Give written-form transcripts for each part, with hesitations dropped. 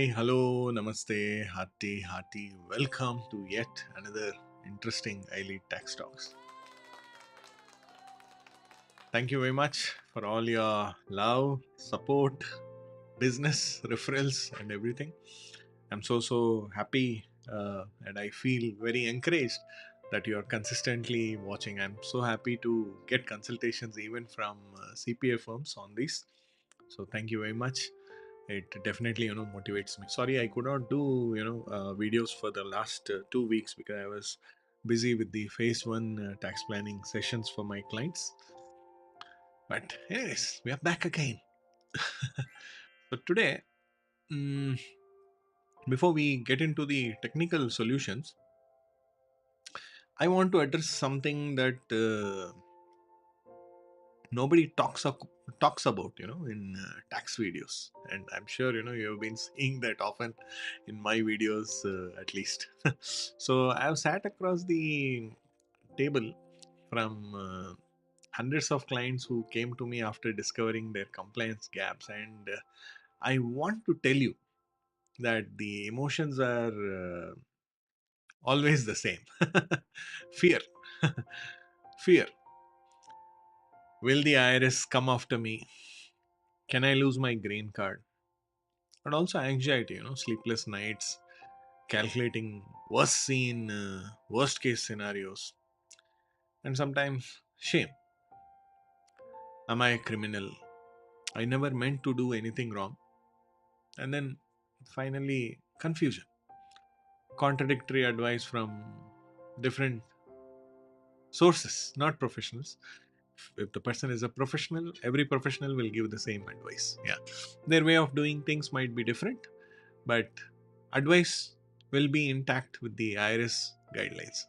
Hi, hello, namaste, hearty, welcome to yet another interesting iLead Tax Talks. Thank you very much for all your love, support, business referrals, and everything. I'm so happy and I feel very encouraged that you are consistently watching. I'm so happy to get consultations even from CPA firms on this. So, thank you very much. It definitely motivates me. Sorry I could not do videos for the last 2 weeks because I was busy with the phase 1 tax planning sessions for my clients, but anyways, we are back again. So today, mm, before we get into the technical solutions, I want to address something that nobody talks about in tax videos, and I'm sure you have been seeing that often in my videos, at least. So I've sat across the table from hundreds of clients who came to me after discovering their compliance gaps, and I want to tell you that the emotions are always the same. Fear. Fear. Will the IRS come after me? Can I lose my green card? But also anxiety, sleepless nights, calculating worst case scenarios, and sometimes shame. Am I a criminal? I never meant to do anything wrong. And then finally, confusion, contradictory advice from different sources, not professionals. If the person is a professional, every professional will give the same advice. Yeah, their way of doing things might be different, but advice will be intact with the IRS guidelines.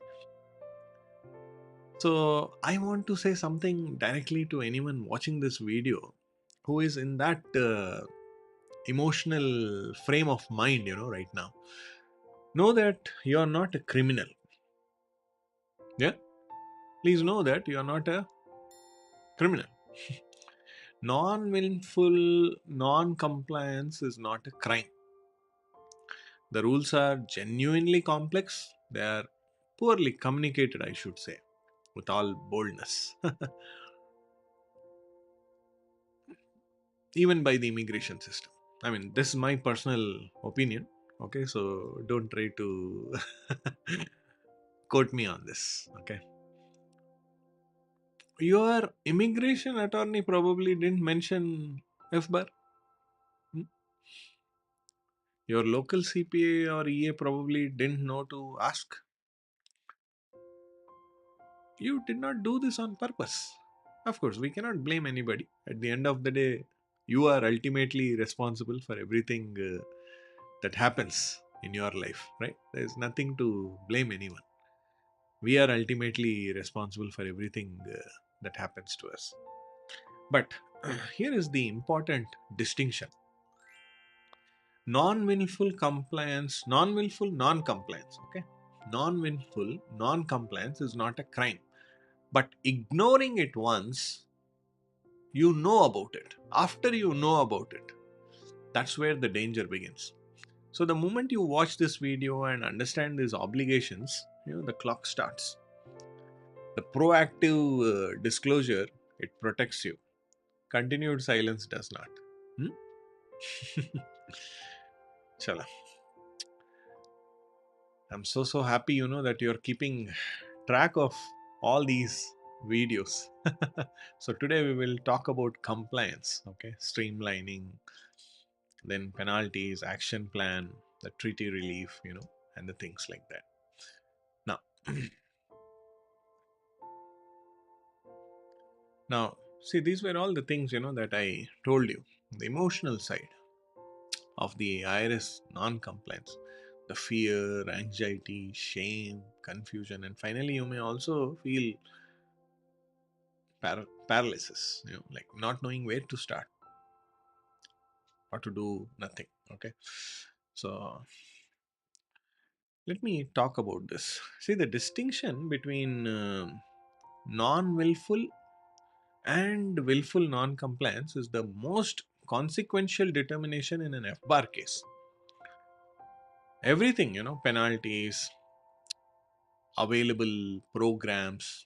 So I want to say something directly to anyone watching this video who is in that emotional frame of mind, right now. Know that you are not a criminal. Yeah, please know that you are not a criminal. Non-willful non-compliance is not a crime. The rules are genuinely complex. They are poorly communicated, I should say, with all boldness, even by the immigration system. I mean, this is my personal opinion. Okay, so don't try to quote me on this. Okay, your immigration attorney probably didn't mention FBAR. Hmm? Your local CPA or EA probably didn't know to ask. You did not do this on purpose. Of course, we cannot blame anybody. At the end of the day, you are ultimately responsible for everything that happens in your life, right? There is nothing to blame anyone. We are ultimately responsible for everything that happens to us. But here is the important distinction: non-willful non-compliance. Okay, non-willful non-compliance is not a crime, but ignoring it once you know about it, after you know about it, that's where the danger begins. So the moment you watch this video and understand these obligations, the clock starts. The proactive disclosure, it protects you. Continued silence does not. Hmm? Chala. I'm so happy, that you're keeping track of all these videos. So today we will talk about compliance, okay, streamlining, then penalties, action plan, the treaty relief, and the things like that. Now, now, see, these were all the things that I told you. The emotional side of the IRS non-compliance, the fear, anxiety, shame, confusion, and finally, you may also feel paralysis. Like not knowing where to start or to do nothing. Okay, so let me talk about this. See, the distinction between non-willful and willful non-compliance is the most consequential determination in an FBAR case. everything, penalties, available programs,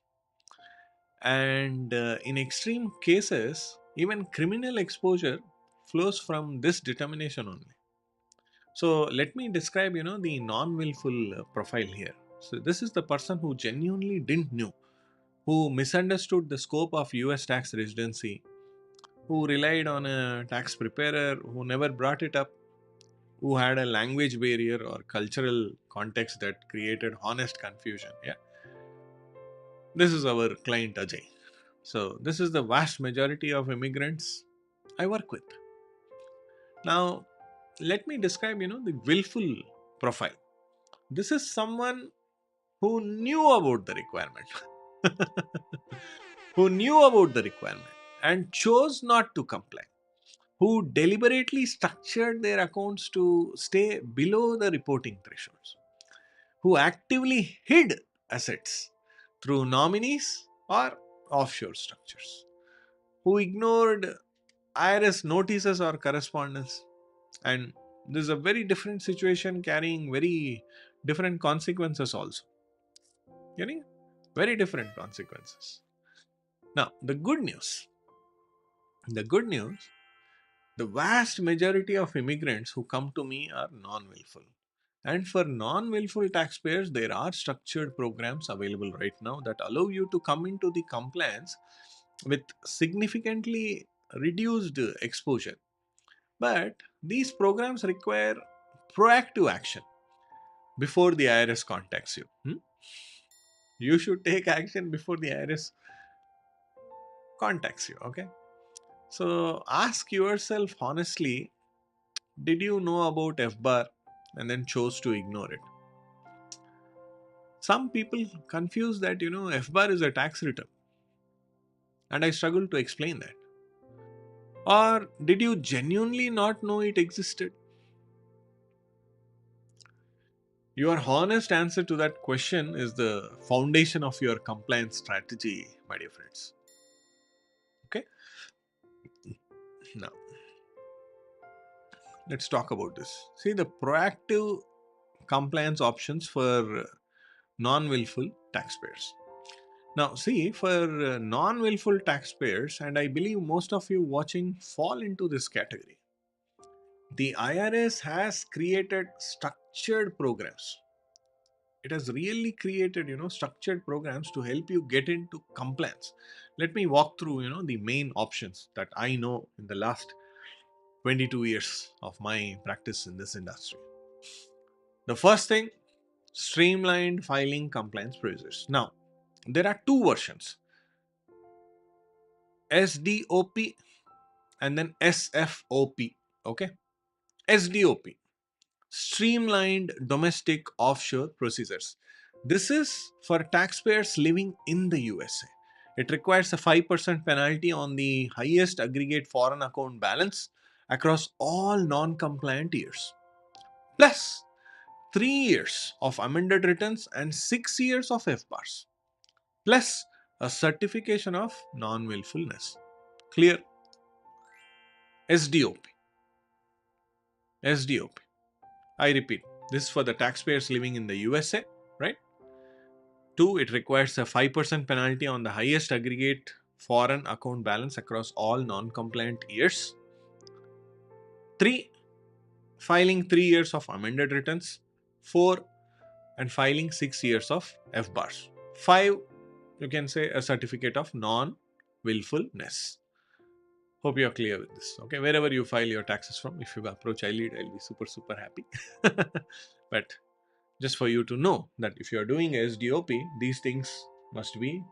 and in extreme cases, even criminal exposure flows from this determination only. So let me describe, the non-willful profile here. So this is the person who genuinely didn't know, who misunderstood the scope of US tax residency, who relied on a tax preparer who never brought it up, who had a language barrier or cultural context that created honest confusion. Yeah, this is our client Ajay. So this is the vast majority of immigrants I work with. Now, let me describe, the willful profile. This is someone who knew about the requirement, who knew about the requirement and chose not to comply, who deliberately structured their accounts to stay below the reporting thresholds, who actively hid assets through nominees or offshore structures, who ignored IRS notices or correspondence. And this is a very different situation carrying very different consequences also. Getting very different consequences. Now, the good news, the vast majority of immigrants who come to me are non-willful. And for non-willful taxpayers, there are structured programs available right now that allow you to come into the compliance with significantly reduced exposure. But these programs require proactive action before the IRS contacts you. You should take action before the IRS contacts you. Okay. So ask yourself honestly, did you know about FBAR and then chose to ignore it? Some people confuse that, FBAR is a tax return, and I struggle to explain that. Or did you genuinely not know it existed? Your honest answer to that question is the foundation of your compliance strategy, my dear friends. Okay, now let's talk about this. See, the proactive compliance options for non willful taxpayers. Now, see, for non willful taxpayers, and I believe most of you watching fall into this category, the IRS has created structured programs. It has really created, structured programs to help you get into compliance. Let me walk through, the main options that I know in the last 22 years of my practice in this industry. The first thing, streamlined filing compliance procedures. Now, there are two versions, SDOP and then SFOP. Okay, SDOP, Streamlined Domestic Offshore Procedures. This is for taxpayers living in the USA. It requires a 5% penalty on the highest aggregate foreign account balance across all non compliant years, plus 3 years of amended returns and 6 years of FBARs, plus a certification of non willfulness. Clear? SDOP. SDOP. I repeat, this is for the taxpayers living in the USA, right? 2, it requires a 5% penalty on the highest aggregate foreign account balance across all non-compliant years. 3, filing 3 years of amended returns. 4, and filing 6 years of FBARs. 5, you can say a certificate of non-willfulness. Hope you are clear with this. Okay, wherever you file your taxes from, if you approach iLead, I'll be super happy. But just for you to know that if you are doing SDOP, these things must be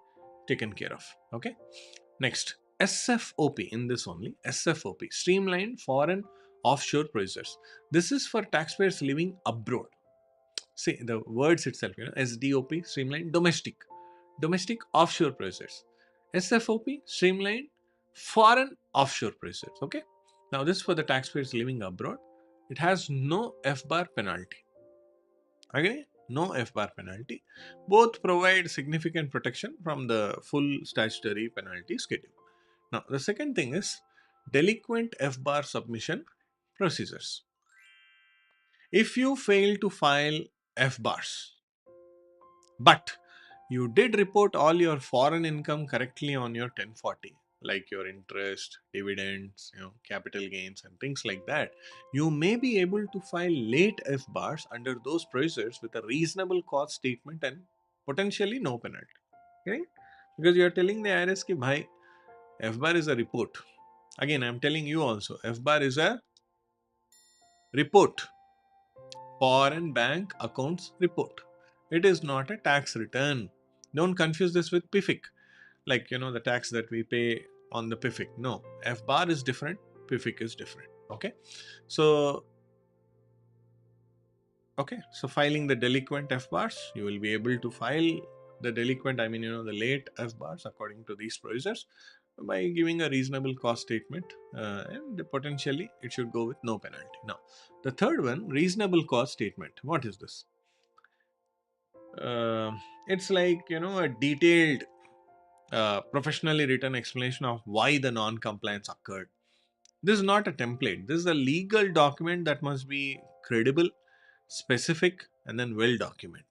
taken care of. Okay. Next, SFOP, in this only, SFOP, Streamlined Foreign Offshore Procedures. This is for taxpayers living abroad. See the words itself, SDOP, Streamlined Domestic Offshore Procedures. SFOP, Streamlined Foreign Offshore Procedures. Okay. Now this is for the taxpayers living abroad. It has no FBAR penalty. Okay, no FBAR penalty. Both provide significant protection from the full statutory penalty schedule. Now, the second thing is delinquent FBAR submission procedures. If you fail to file FBARs, but you did report all your foreign income correctly on your 1040, like your interest, dividends, capital gains, and things like that, you may be able to file late FBARs under those procedures with a reasonable cost statement and potentially no penalty. Okay? Because you are telling the IRS ki bhai, FBAR is a report. Again, I am telling you also, FBAR is a report, foreign bank accounts report. It is not a tax return. Don't confuse this with PFIC, like the tax that we pay on the PFIC. No, FBAR is different, PFIC is different. So so filing the delinquent FBARs, you will be able to file the delinquent, the late FBARs according to these procedures by giving a reasonable cost statement, and potentially it should go with no penalty. Now, the third one, reasonable cost statement. What is this? It's like a detailed, professionally written explanation of why the non-compliance occurred. This is not a template. This is a legal document that must be credible, specific, and then well documented.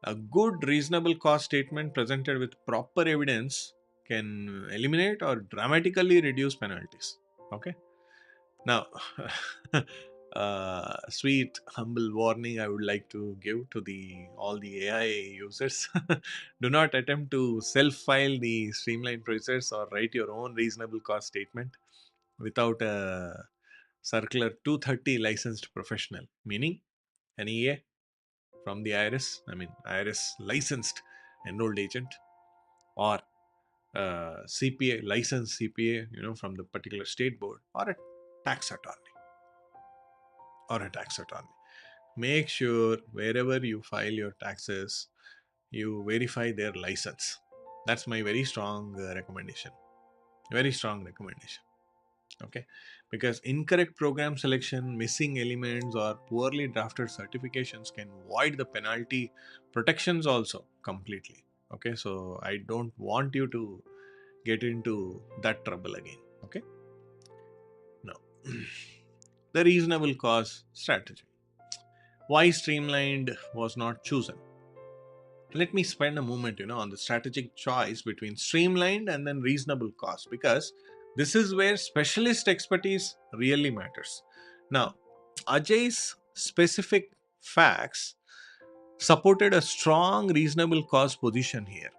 A good reasonable cost statement presented with proper evidence can eliminate or dramatically reduce penalties. Okay. Now, sweet humble warning I would like to give to all the AI users: do not attempt to self-file the streamlined procedures or write your own reasonable cost statement without a circular 230 licensed professional, meaning an EA from the IRS, IRS licensed enrolled agent, or CPA, licensed CPA, from the particular state board, or a tax attorney, Make sure wherever you file your taxes, you verify their license. That's my very strong recommendation. Very strong recommendation. Okay, because incorrect program selection, missing elements, or poorly drafted certifications can void the penalty protections also completely. Okay, so I don't want you to get into that trouble again. Okay, now the reasonable cost strategy. Why streamlined was not chosen? Let me spend a moment on the strategic choice between streamlined and then reasonable cost, because this is where specialist expertise really matters. Now, Ajay's specific facts supported a strong reasonable cost position here.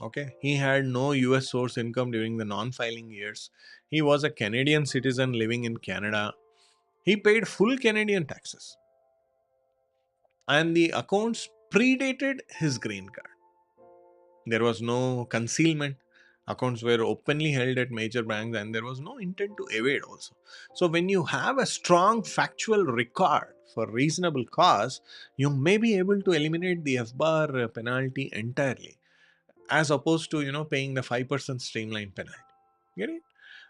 Okay, he had no US source income during the non-filing years. He was a Canadian citizen living in Canada. He paid full Canadian taxes, and the accounts predated his green card. There was no concealment. Accounts were openly held at major banks, and there was no intent to evade also. So when you have a strong factual record for reasonable cause, you may be able to eliminate the FBAR penalty entirely, as opposed to paying the 5% streamline penalty. Get it?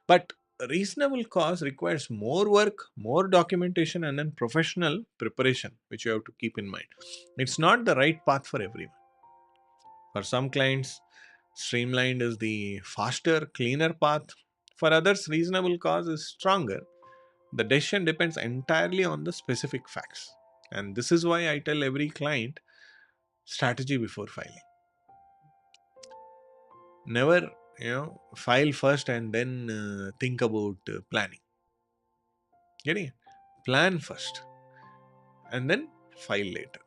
But reasonable cause requires more work, more documentation, and then professional preparation, which you have to keep in mind. It's not the right path for everyone. For some clients, streamlined is the faster, cleaner path. For others, reasonable cause is stronger. The decision depends entirely on the specific facts. And this is why I tell every client, strategy before filing. Never, file first and then think about planning. Getting it? Plan first and then file later.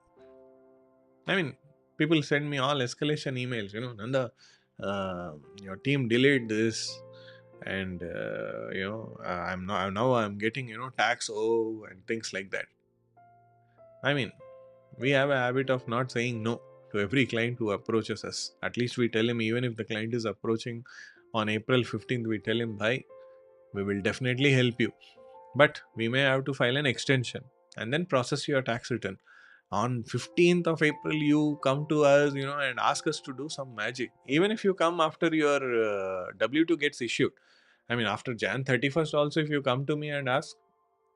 People send me all escalation emails, Nanda, your team delayed this, and I'm getting tax and things like that. We have a habit of not saying no to every client who approaches us. At least we tell him, even if the client is approaching on April 15th, we tell him, bhai, we will definitely help you, but we may have to file an extension and then process your tax return. On 15th of April, you come to us, and ask us to do some magic. Even if you come after your W2 gets issued, after Jan 31st also, if you come to me and ask,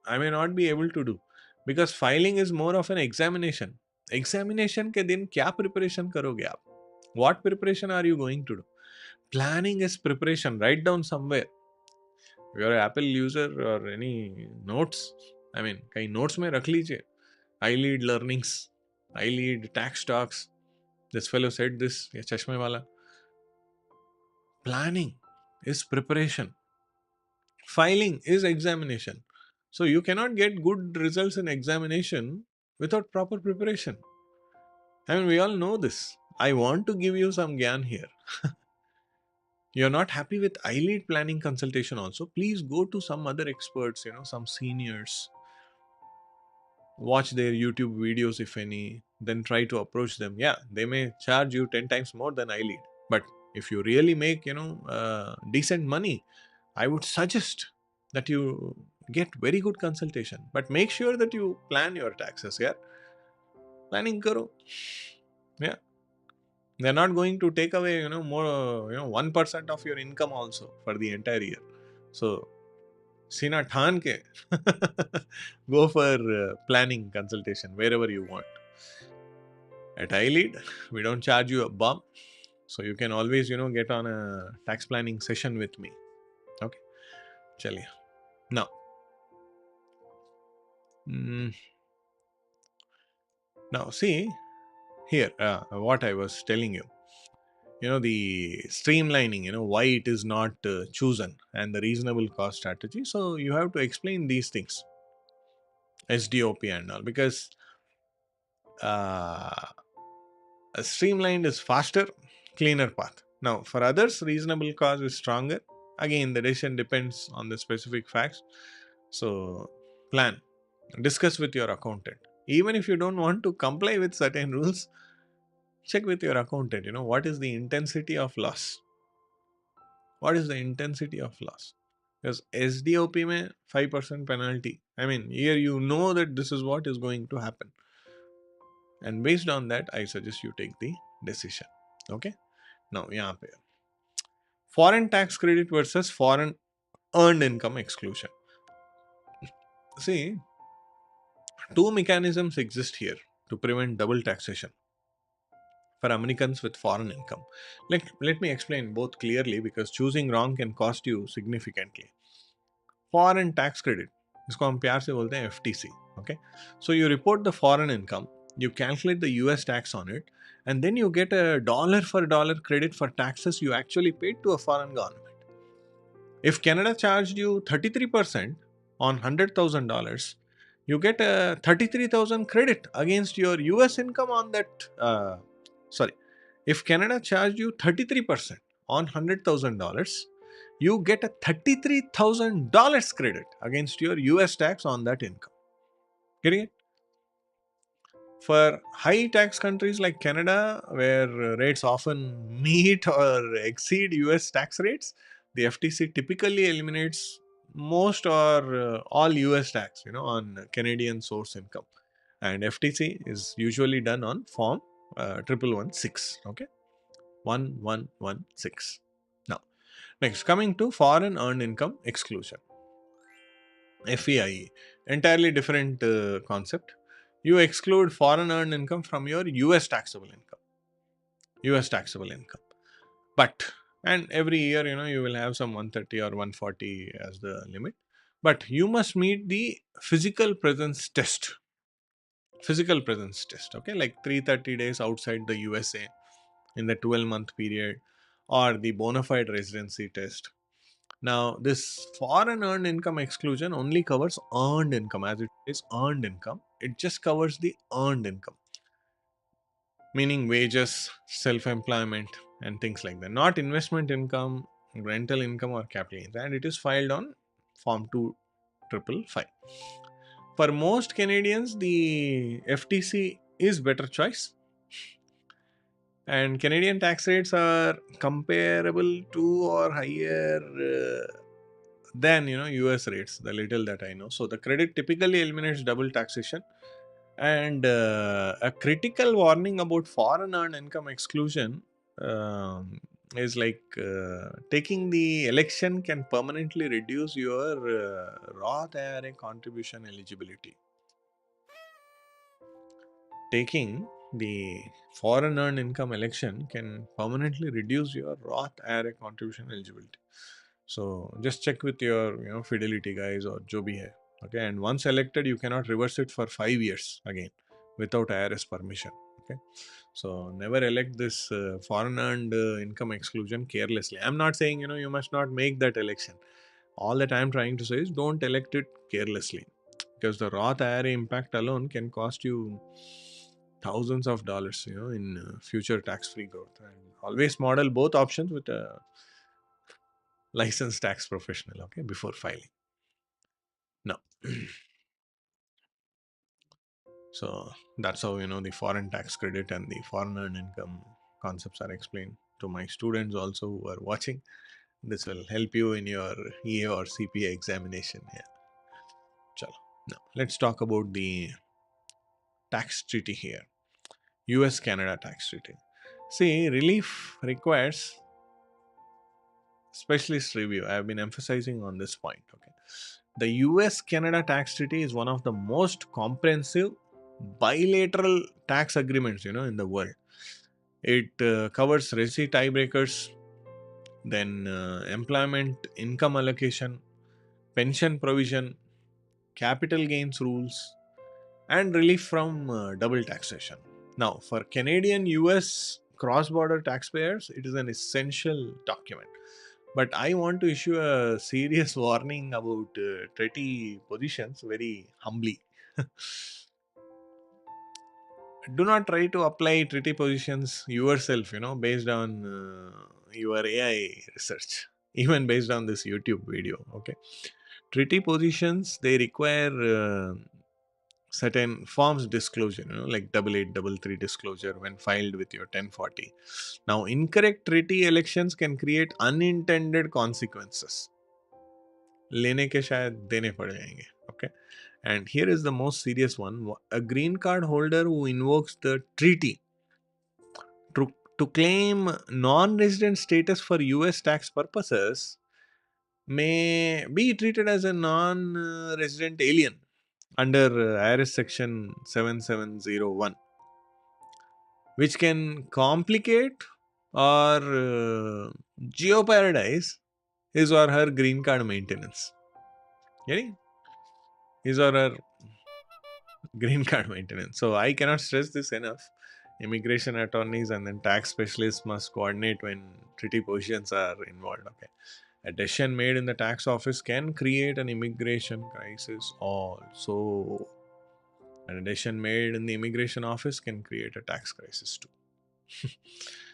I may not be able to do, because filing is more of an examination. Examination के दिन क्या preparation करोगे आप? What preparation are you going to do? Planning is preparation. Write down somewhere. If you're an Apple user or any notes, I mean, कहीं notes में रख लीजिए. iLead learnings, iLead tax talks. This fellow said this. ये चश्मे वाला. Planning is preparation. Filing is examination. So you cannot get good results in examination without proper preparation. I mean, we all know this. I want to give you some gyan here. You're not happy with iLead planning consultation also, please go to some other experts, some seniors. Watch their YouTube videos if any, then try to approach them. Yeah, they may charge you 10 times more than iLead. But if you really make, decent money, I would suggest that you get very good consultation. But make sure that you plan your taxes. Yeah, planning karo. Yeah, they're not going to take away, more, 1% of your income also for the entire year. So, Sina Than ke go for planning consultation wherever you want. At iLead, we don't charge you a bump. So you can always, get on a tax planning session with me. Okay. Chaliye. Now, now see here what I was telling you. The streamlining, why it is not chosen and the reasonable cost strategy. So you have to explain these things, SDOP and all, because streamlined is faster, cleaner path. Now, for others, reasonable cost is stronger. Again, the decision depends on the specific facts. So, plan, discuss with your accountant. Even if you don't want to comply with certain rules, check with your accountant. What is the intensity of loss? What is the intensity of loss? Because SDOP mein 5% penalty. I mean, here you know that this is what is going to happen. And based on that, I suggest you take the decision. Okay. Now, यहाँ पे foreign tax credit versus foreign earned income exclusion. See, two mechanisms exist here to prevent double taxation for Americans with foreign income. Let me explain both clearly because choosing wrong can cost you significantly. Foreign tax credit, इसको हम प्यार से बोलते हैं FTC. Okay, so you report the foreign income, you calculate the US tax on it, and then you get a dollar for dollar credit for taxes you actually paid to a foreign government. If Canada charged you 33% on $100,000, you get a 33,000 credit against your US income on that. If Canada charged you 33% on $100,000, you get a $33,000 credit against your US tax on that income. Getting it? For high tax countries like Canada, where rates often meet or exceed US tax rates, the FTC typically eliminates most or all US tax, on Canadian source income. And FTC is usually done on form 1116. Okay, 1116. Now, next, coming to foreign earned income exclusion. FEIE, entirely different concept. You exclude foreign earned income from your US taxable income. US taxable income. But, and every year, you will have some 130 or 140 as the limit. But you must meet the physical presence test. Physical presence test, okay, like 330 days outside the USA in the 12-month period, or the bona fide residency test. Now, this foreign earned income exclusion only covers earned income, as it is earned income. It just covers the earned income, meaning wages, self-employment, and things like that. Not investment income, rental income, or capital gains. And it is filed on Form 2555. For most Canadians, the FTC is better choice. And Canadian tax rates are comparable to or higher than US rates, the little that I know. So the credit typically eliminates double taxation. And a critical warning about foreign earned income exclusion is like taking the election can permanently reduce your Roth IRA contribution eligibility. Taking the foreign earned income election can permanently reduce your Roth IRA contribution eligibility. So just check with your fidelity guys or jo bhi hai. Okay, and once elected, you cannot reverse it for 5 years again without IRS permission. Okay, so never elect this foreign earned income exclusion carelessly. I'm not saying you must not make that election. All that I'm trying to say is don't elect it carelessly, because the Roth IRA impact alone can cost you thousands of dollars, in future tax-free growth. And always model both options with a licensed tax professional, okay, before filing. Now, so that's how the foreign tax credit and the foreign earned income concepts are explained to my students also who are watching. This will help you in your EA or CPA examination. Yeah. Chalo. Now let's talk about the tax treaty here. US Canada tax treaty. See, relief requires specialist review. I have been emphasizing on this point. Okay. The US Canada tax treaty is one of the most comprehensive bilateral tax agreements in the world. It covers residency tiebreakers, then employment income allocation, pension provision, capital gains rules, and relief from double taxation. Now, for Canadian US cross border taxpayers, it is an essential document. But I want to issue a serious warning about treaty positions very humbly. Do not try to apply treaty positions yourself, based on your AI research, even based on this YouTube video. Okay. Treaty positions, they require certain forms disclosure, like 8833 disclosure when filed with your 1040. Now, incorrect treaty elections can create unintended consequences. लेने के शायद देने पड़ जाएंगे. Okay. And here is the most serious one. A green card holder who invokes the treaty to claim non-resident status for US tax purposes may be treated as a non-resident alien under IRS section 7701, which can complicate or jeopardize his or her green card maintenance. Getting? His or her green card maintenance. So I cannot stress this enough. Immigration attorneys and then tax specialists must coordinate when treaty positions are involved. Okay. A decision made in the tax office can create an immigration crisis also. And a decision made in the immigration office can create a tax crisis too.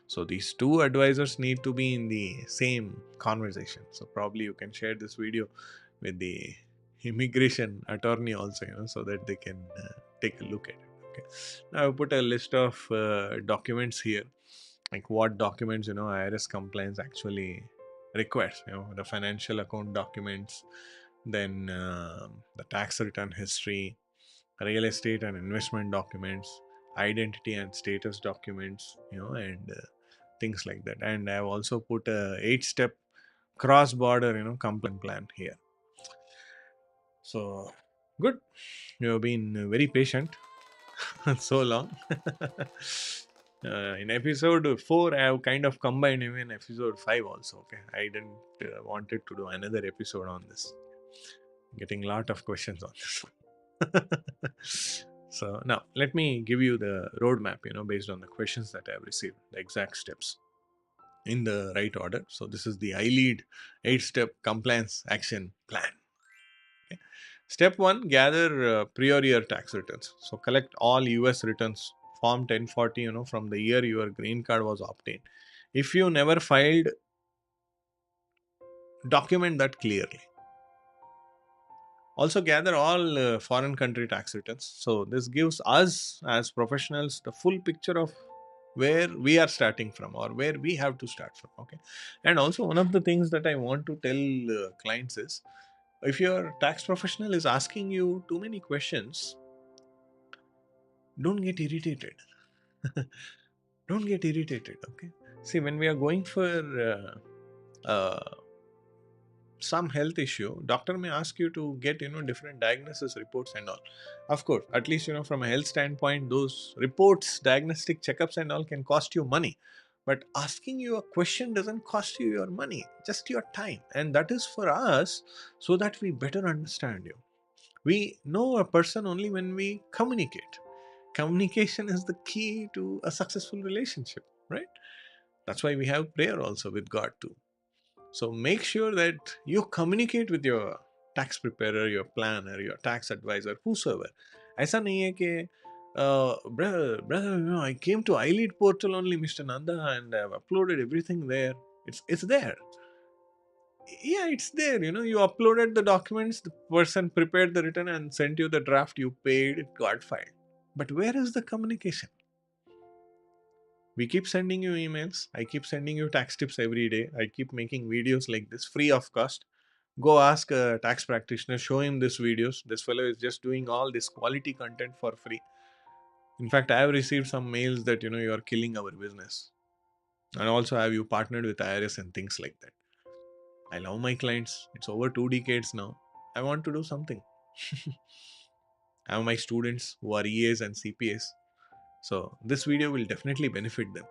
So these two advisors need to be in the same conversation. So probably you can share this video with the immigration attorney also, so that they can take a look at it. Okay. Now I put a list of documents here, like what documents IRS compliance actually requires. The financial account documents, then the tax return history, real estate and investment documents, identity and status documents, and things like that. And I have also put a 8-step cross border compliance plan here. So good, you have been very patient so long. In episode 4 I have kind of combined even episode 5 also. Okay, I didn't wanted to do another episode on this, getting lot of questions on this. So now let me give you the roadmap, based on the questions that I have received, the exact steps in the right order. So this is the iLead 8-step compliance action plan. Okay. Step 1, gather prior year tax returns. So collect all US returns, form 1040, from the year your green card was obtained. If you never filed, document that clearly. Also gather all foreign country tax returns. So this gives us as professionals the full picture of where we are starting from or where we have to start from. Okay. And also one of the things that I want to tell clients is, if your tax professional is asking you too many questions, don't get irritated. Don't get irritated. Okay. See, when we are going for some health issue, doctor may ask you to get different diagnosis reports and all. Of course, at least from a health standpoint, those reports, diagnostic checkups and all can cost you money. But asking you a question doesn't cost you your money, just your time. And that is for us so that we better understand you. We know a person only when we communicate. Communication is the key to a successful relationship, right? That's why we have prayer also with God too. So make sure that you communicate with your tax preparer, your planner, your tax advisor, whosoever. ऐसा नहीं है कि brother, I came to iLead portal only, Mr. Nanda, and I've uploaded everything there. It's there. Yeah, it's there. You uploaded the documents, the person prepared the return and sent you the draft. You paid, it got filed. But where is the communication? We keep sending you emails. I keep sending you tax tips every day. I keep making videos like this free of cost. Go ask a tax practitioner, show him these videos. This fellow is just doing all this quality content for free. In fact, I have received some mails that you are killing our business. And also have you partnered with IRS and things like that. I love my clients. It's over 2 decades now. I want to do something. I have my students who are EAs and CPAs. So this video will definitely benefit them.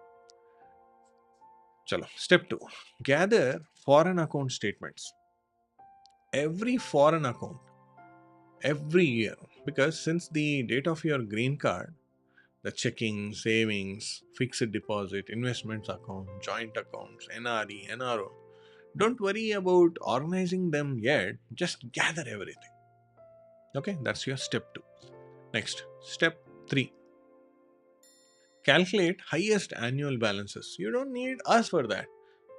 Chalo, step 2. Gather foreign account statements. Every foreign account, every year. Because since the date of your green card, the checking, savings, fixed deposit, investments account, joint accounts, NRE, NRO. Don't worry about organizing them yet, just gather everything. Okay, that's your step 2. Next, step 3. Calculate highest annual balances. You don't need us for that.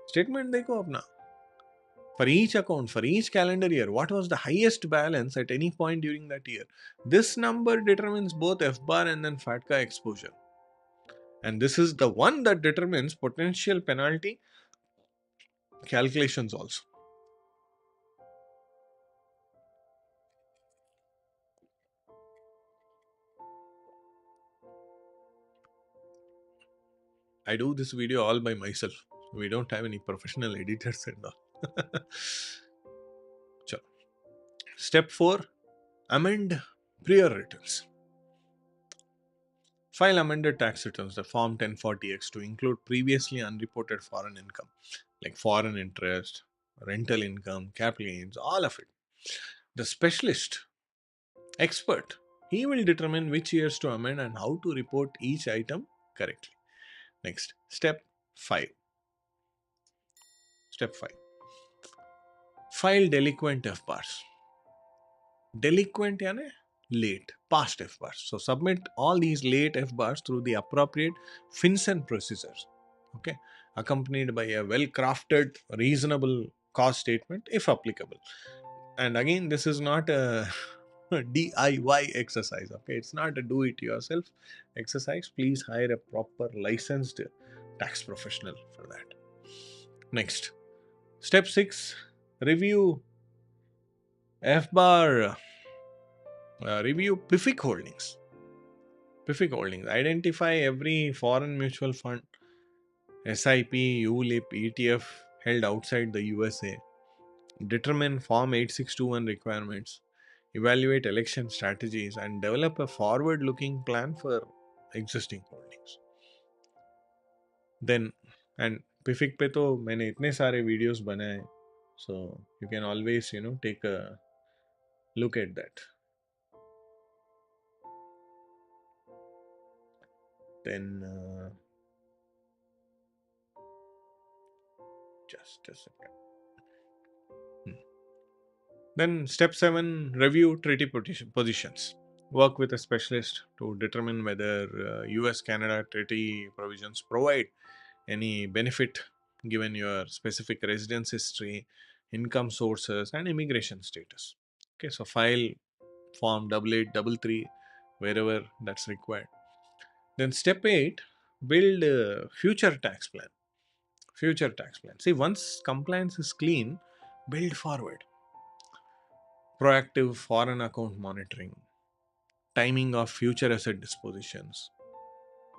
Statement dekho apna. For each account, for each calendar year, what was the highest balance at any point during that year? This number determines both FBAR and then FATCA exposure. And this is the one that determines potential penalty calculations also. I do this video all by myself. We don't have any professional editors and all. Chalo. Step 4. Amend prior returns. File amended tax returns, the Form 1040X, to include previously unreported foreign income, like foreign interest, rental income, capital gains, all of it. The specialist, expert, he will determine which years to amend and how to report each item correctly. Next, step 5. Step 5. File delinquent FBARs. Delinquent यानी late, past FBARs. So submit all these late FBARs through the appropriate FinCEN procedures. Okay, accompanied by a well-crafted, reasonable cost statement, if applicable. And again, this is not a DIY exercise. Okay, it's not a do-it-yourself exercise. Please hire a proper licensed tax professional for that. Next, step 6: review FBAR. Review PFIC holdings. PFIC holdings. Identify every foreign mutual fund, SIP, ULIP, ETF held outside the USA. Determine Form 8621 requirements. Evaluate election strategies and develop a forward looking plan for existing holdings. Then, and PFIC पे तो मैंने इतने सारे videos बनाए, so you can always take a look at that. Then just a second. Then step 7, review treaty positions. Work with a specialist to determine whether US-Canada treaty provisions provide any benefit given your specific residence history, income sources, and immigration status. Okay, so file form 8833 wherever that's required. Then step 8, build a future tax plan. Future tax plan. See, once compliance is clean, build forward. Proactive foreign account monitoring, timing of future asset dispositions,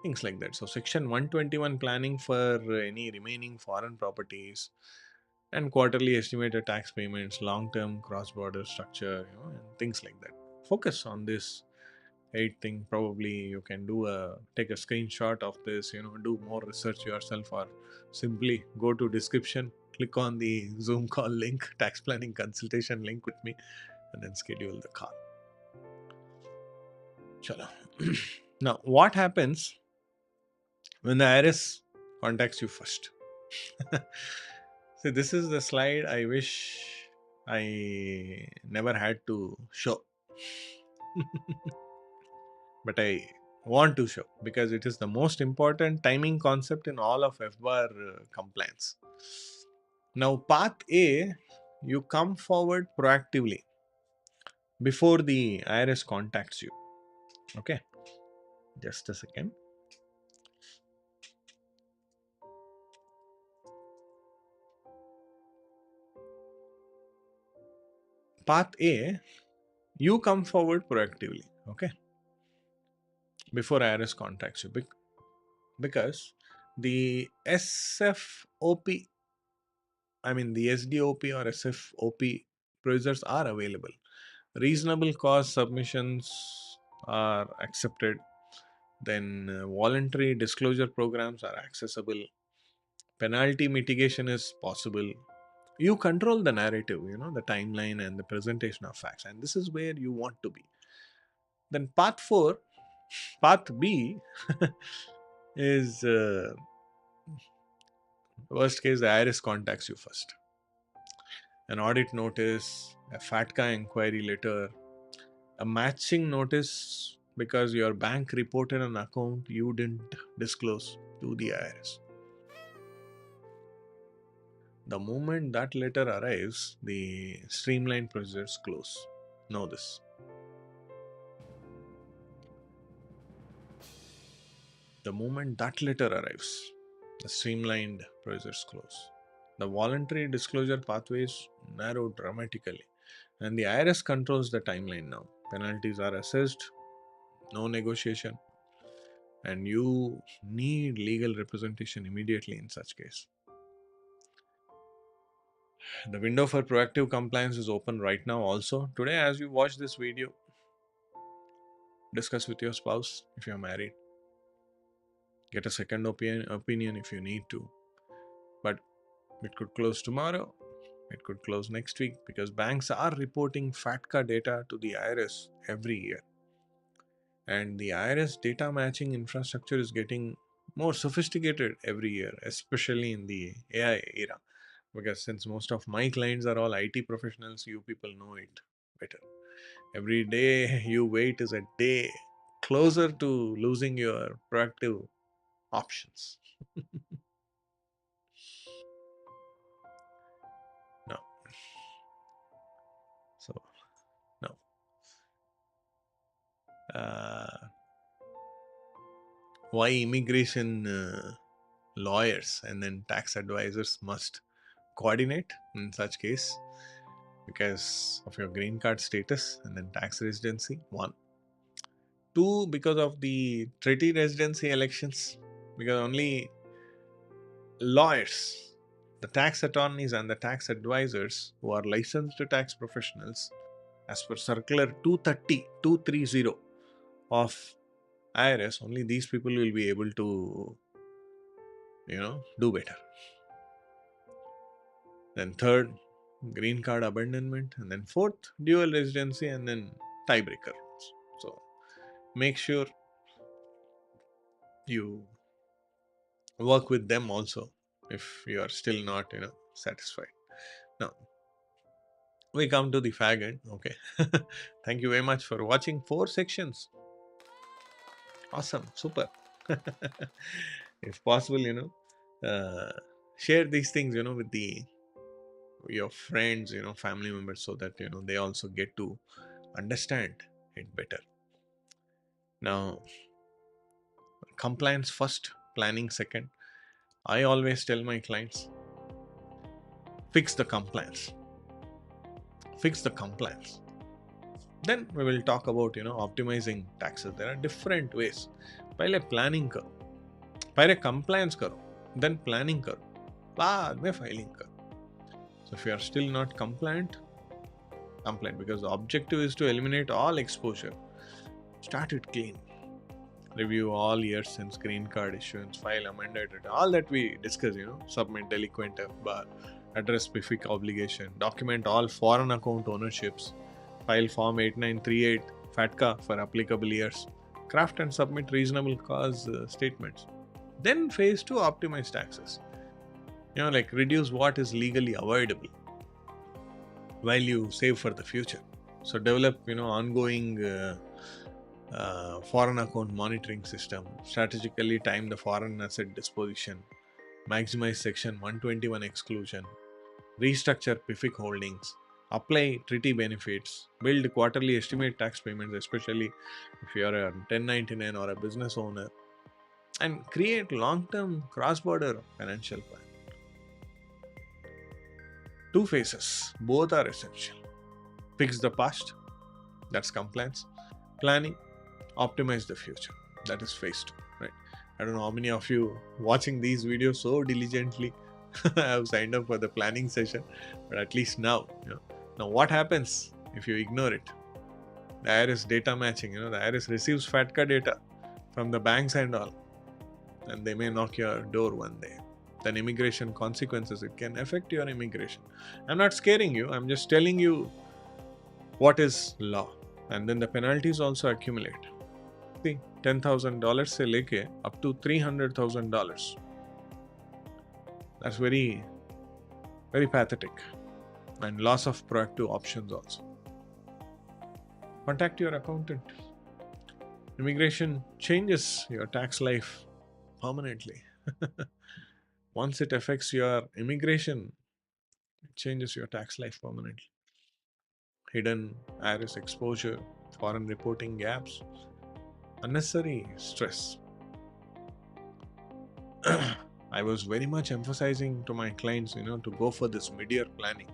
things like that. So, Section 121 planning for any remaining foreign properties, and quarterly estimated tax payments, long term cross border structure, and things like that. Focus on this 8 thing. Probably you can take a screenshot of this, do more research yourself, or simply go to description, click on the Zoom call link, tax planning consultation link with me, and then schedule the call. Chalo. Now, what happens when the IRS contacts you first? So, this is the slide I wish I never had to show, but I want to show because it is the most important timing concept in all of FBAR compliance. Now, path A, you come forward proactively before the IRS contacts you. Okay, just a second. Path A, you come forward proactively. Okay, before IRS contacts you because the SFOP, the SDOP or SFOP procedures are available. Reasonable cause submissions are accepted. Then voluntary disclosure programs are accessible. Penalty mitigation is possible. You control the narrative, the timeline and the presentation of facts, and this is where you want to be. Then path B is worst case, the IRS contacts you first. An audit notice, a FATCA inquiry letter, a matching notice because your bank reported an account you didn't disclose to the IRS. The moment that letter arrives, the streamlined procedures close. Know this. The moment that letter arrives, the streamlined procedures close. The voluntary disclosure pathways narrow dramatically, and the IRS controls the timeline now. Penalties are assessed, no negotiation, and you need legal representation immediately in such case. The window for proactive compliance is open right now also. Today, as you watch this video, discuss with your spouse if you are married. Get a second opinion if you need to. But it could close tomorrow. It could close next week because banks are reporting FATCA data to the IRS every year. And the IRS data matching infrastructure is getting more sophisticated every year, especially in the AI era. Because since most of my clients are all IT professionals, you people know it better. Every day you wait is a day closer to losing your proactive options. No. So, no. Why immigration lawyers and then tax advisors must coordinate in such case? Because of your green card status and then tax residency, 1. 2, because of the treaty residency elections, because only lawyers, the tax attorneys and the tax advisors who are licensed tax professionals as per circular 230 of IRS, only these people will be able to do better. Then 3rd, green card abandonment, and then 4th, dual residency, and then tiebreaker. So make sure you work with them also if you are still not satisfied. Now we come to the fag end. Okay. Thank you very much for watching 4 sections. Awesome, super. If possible, share these things with your friends, family members, so that they also get to understand it better. Now, compliance first, planning second. I always tell my clients, fix the compliance. Fix the compliance. Then we will talk about optimizing taxes. There are different ways. पहले planning करो, पहले compliance करो, then planning करो, बाद में filing करो. So if you are still not compliant, because the objective is to eliminate all exposure. Start it clean. Review all years since green card issuance, file amended, all that we discuss, submit delinquent FBAR, address PFIC obligation, document all foreign account ownerships, file form 8938 FATCA for applicable years. Craft and submit reasonable cause statements. Then phase 2, optimize taxes. Like reduce what is legally avoidable while you save for the future. So develop, ongoing foreign account monitoring system, strategically time the foreign asset disposition, maximize section 121 exclusion, restructure PFIC holdings, apply treaty benefits, build quarterly estimate tax payments, especially if you are a 1099 or a business owner, and create long-term cross-border financial plan. 2 phases, both are essential. Fix the past, that's compliance. Planning, optimize the future, that is phase 2, right? I don't know how many of you watching these videos so diligently have signed up for the planning session, but at least now, now what happens if you ignore it? The IRS data matching, the IRS receives FATCA data from the banks and all, and they may knock your door one day. Then immigration consequences, it can affect your immigration. I'm not scaring you, I'm just telling you what is law. And then the penalties also accumulate. See, $10,000 se leke up to $300,000. That's very, very pathetic. And loss of proactive options also. Contact your accountant. Immigration changes your tax life permanently. Once it affects your immigration, it changes your tax life permanently. Hidden IRS exposure, foreign reporting gaps, unnecessary stress. I was very much emphasizing to my clients, to go for this mid-year planning.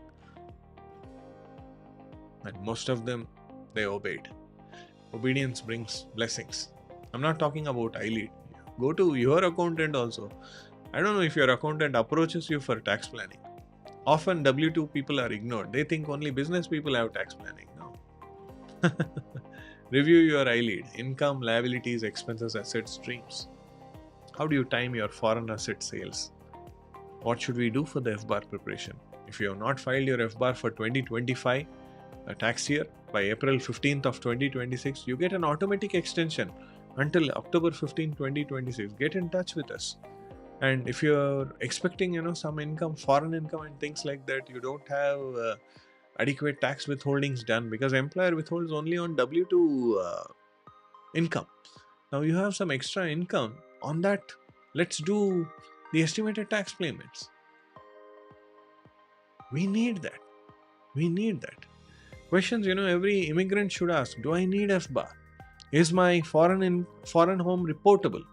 And most of them, they obeyed. Obedience brings blessings. I'm not talking about iLead. Go to your accountant also. I don't know if your accountant approaches you for tax planning. Often W2 people are ignored. They think only business people have tax planning. No. Review your iLead, income, liabilities, expenses, assets, streams. How do you time your foreign asset sales? What should we do for the FBAR preparation? If you have not filed your FBAR for 2025 tax year by April 15th of 2026, you get an automatic extension until October 15, 2026. Get in touch with us. And if you're expecting, some income, foreign income and things like that, you don't have adequate tax withholdings done because employer withholds only on W2 income. Now you have some extra income on that. Let's do the estimated tax payments. We need that. We need that. Questions, every immigrant should ask. Do I need FBAR? Is my foreign home reportable?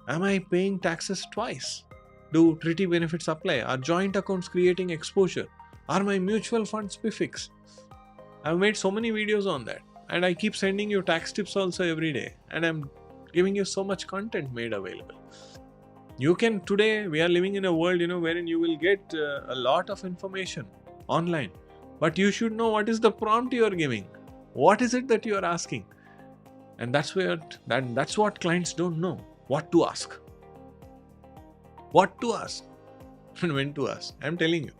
Am I paying taxes twice? Do treaty benefits apply? Are joint accounts creating exposure? Are my mutual funds PFICs? I've made so many videos on that. And I keep sending you tax tips also every day. And I'm giving you so much content made available. Today we are living in a world, wherein you will get a lot of information online. But you should know what is the prompt you are giving. What is it that you are asking? And that's what clients don't know. What to ask. What to ask. And when to ask. I'm telling you.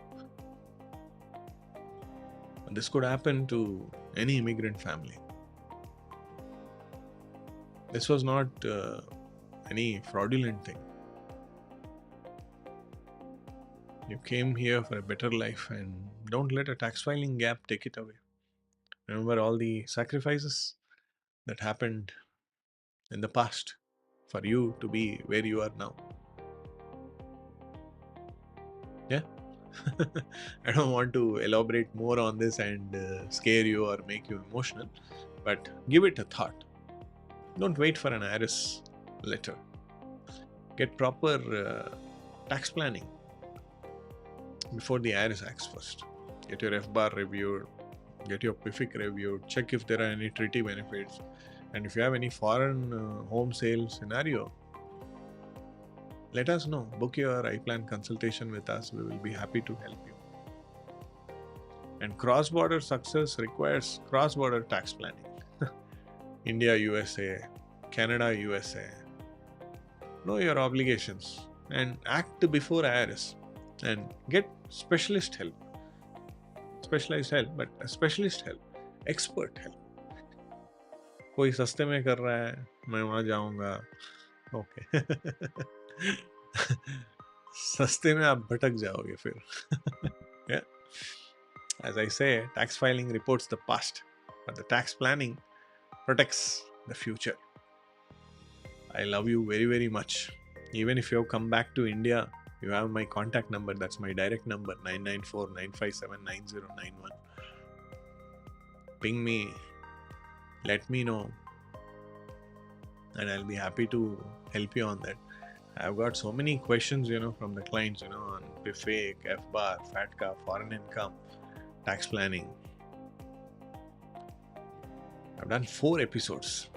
This could happen to any immigrant family. This was not any fraudulent thing. You came here for a better life and don't let a tax filing gap take it away. Remember all the sacrifices that happened in the past for you to be where you are now. Yeah? I don't want to elaborate more on this and scare you or make you emotional, but give it a thought. Don't wait for an IRS letter. Get proper tax planning before the IRS acts first. Get your FBAR reviewed, get your PFIC reviewed, check if there are any treaty benefits, and if you have any foreign home sale scenario, let us know. Book your iPlan consultation with us. We will be happy to help you. And cross-border success requires cross-border tax planning. India, USA, Canada, USA. Know your obligations and act before IRS and get specialist help. Specialized help, but specialist help, expert help. कोई सस्ते में कर रहा है, मैं वहाँ जाऊँगा, okay. सस्ते में आप भटक जाओगे फिर। Yeah. As I say, tax filing reports the past, but the tax planning protects the future. I love you very, very much. Even if you have come back to India, you have my contact number. That's my direct number, 994-957-9091. Ping me, let me know, and I'll be happy to help you on that. I've got so many questions, from the clients, on PFIC, FBAR, FATCA, foreign income, tax planning. I've done 4 episodes.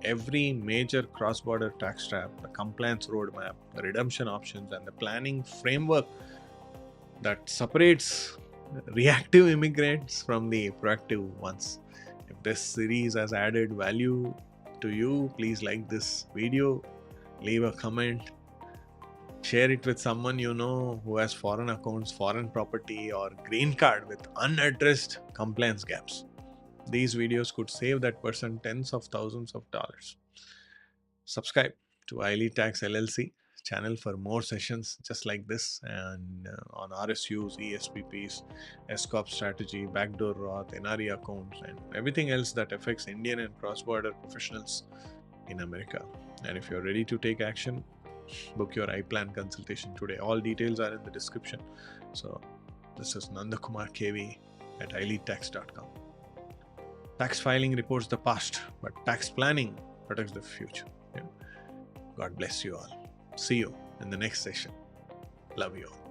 Every major cross-border tax trap, the compliance roadmap, the redemption options, and the planning framework that separates reactive immigrants from the proactive ones. If this series has added value to you, please like this video, leave a comment, share it with someone you know who has foreign accounts, foreign property, or green card with unaddressed compliance gaps. These videos could save that person tens of thousands of dollars. Subscribe to iLead Tax LLC channel for more sessions just like this, and on RSUs, ESPPs, SDOP strategy, backdoor Roth, NRE accounts, and everything else that affects Indian and cross-border professionals in America. And if you're ready to take action, book your iPlan consultation today. All details are in the description. So this is Nanda Kumar KV at iLeadTax.com. Tax filing reports the past, but tax planning protects the future. God bless you all. See you in the next session. Love you all.